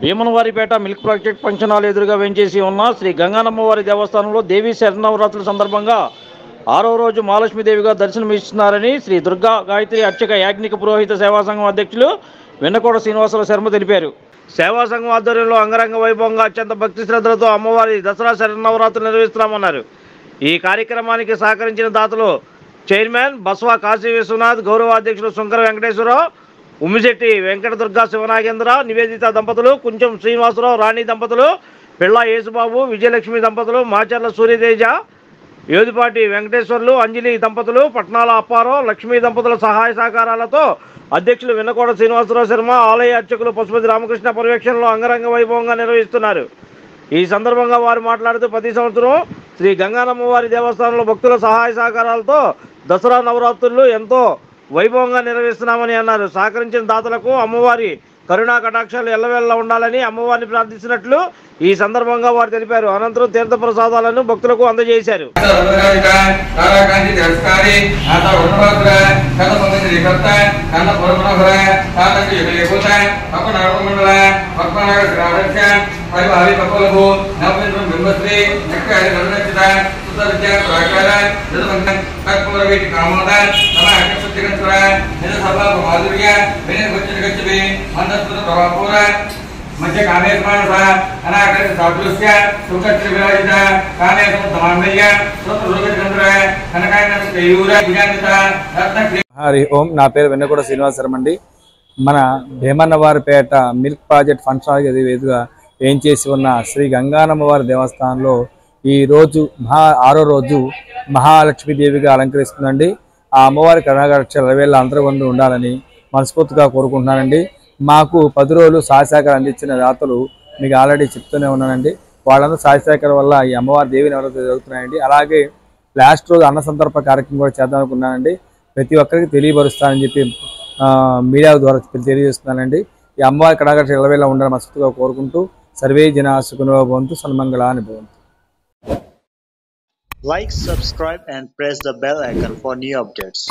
భీమనవారిపేట milk project function hall ఎదురుగా వెంచేసి ఉన్న శ్రీ గంగానమ్మవారి దేవస్థానంలో దేవీ శరణవరాత్రుల సందర్భంగా 6వ రోజు మహాలక్ష్మీదేవిగా దర్శనమిస్తున్నారని శ్రీ దుర్గా గాయత్రి అర్చక యాజ్ఞిక పురోహిత సేవా సంఘం అధ్యక్షులు వెన్నకోట శ్రీనివాసరావు శర్మ తెలిపారు. సేవా సంఘం ఆధ్వర్యంలో అంగరంగ వైభవంగా అత్యంత భక్తి శ్రద్ధలతో అమ్మవారి దసరా శరణవరాత్రులు నిర్వహిస్తున్నామన్నారు. ఈ కార్యక్రమానికి సహకరించిన దాతలు చైర్మన్ బస్వా కాశీ విశ్వనాథ్, గౌరవ అధ్యక్షులు శంకర వెంకటేశ్వరరావు, ఉమ్మిశెట్టి వెంకట దుర్గా శివనాగేంద్ర, నివేదిత దంపతులు, కుంచెం శ్రీనివాసరావు రాణి దంపతులు, పిళ్ళ యేసుబాబు విజయలక్ష్మి దంపతులు, మాచర్ల సూర్యతేజ, యోధిపాటి వెంకటేశ్వర్లు, అంజలి దంపతులు, పట్నాల అప్పారావు, లక్ష్మీ దంపతుల సహాయ సహకారాలతో అధ్యక్షులు వెన్నకోట శ్రీనివాసరావు శర్మ, ఆలయ అర్చకులు పశుపతి రామకృష్ణ పర్యవేక్షణలో అంగరంగ వైభవంగా నిర్వహిస్తున్నారు. ఈ సందర్భంగా వారు మాట్లాడుతూ ప్రతి సంవత్సరం శ్రీ గంగానమ్మవారి దేవస్థానంలో భక్తుల సహాయ సహకారాలతో దసరా నవరాత్రులు ఎంతో వైభవంగా నిర్వహిస్తున్నామని అన్నారు. సహకరించిన దాతలకు అమ్మవారి కరుణా కటాక్షాలు ఎల్లవేళలా ఉండాలని అమ్మవారిని ప్రార్థిస్తున్నట్లు ఈ సందర్భంగా వారు తెలిపారు. అనంతరం తీర్థ ప్రసాదాలను భక్తులకు అందజేశారు. मध्य कामेश्वर अनागत साधुस्य सुखत्र विराजित कामेश्वर समानय स्वतः रोगचंद्र कनकायन केयूर विज्ञानित रत्न हरि ओम ना पेరు వెన్నకోట శ్రీనివాస శర్మ అండి. మన భీమన్నవారిపేట మిల్క్ ప్రాజెక్ట్ ఫంక్షన్ హాల్ ఎదురుగా ఏం చేసి ఉన్న శ్రీ గంగానమ్మవారి దేవస్థానంలో ఈ రోజు 6వ రోజు మహాలక్ష్మీదేవిగా అలంకరిస్తుందండి. ఆ అమ్మవారి కరుణాకటాక్షాలు ఎల్లవేళ అందరి వందు ఉండాలని మనస్ఫూర్తిగా కోరుకుంటున్నానండి. మాకు 10 రోజులు సహాయసహకారం అందించిన దాతలు మీకు ఆల్రెడీ చెప్తూనే ఉన్నానండి. వాళ్ళందరూ సహాయసహకారం వల్ల ఈ అమ్మవారి దేవి నవరాత్రులు జరుగుతున్నాయండి. అలాగే లాస్ట్ రోజు అన్న సందర్భ కార్యక్రమం కూడా చేద్దాం అనుకున్నానండి. ప్రతి ఒక్కరికి తెలియపరుస్తానని చెప్పి మీడియా ద్వారా తెలియజేస్తున్నానండి. ఈ అమ్మవారి కరుణాకటాక్షాలు ఎల్లవేళ ఉండాలని మనస్ఫూర్తిగా కోరుకుంటూ సర్వే జనా సుఖినో భవంతు సన్మంగళాని భవంతు. Like, subscribe and press the bell icon for new updates.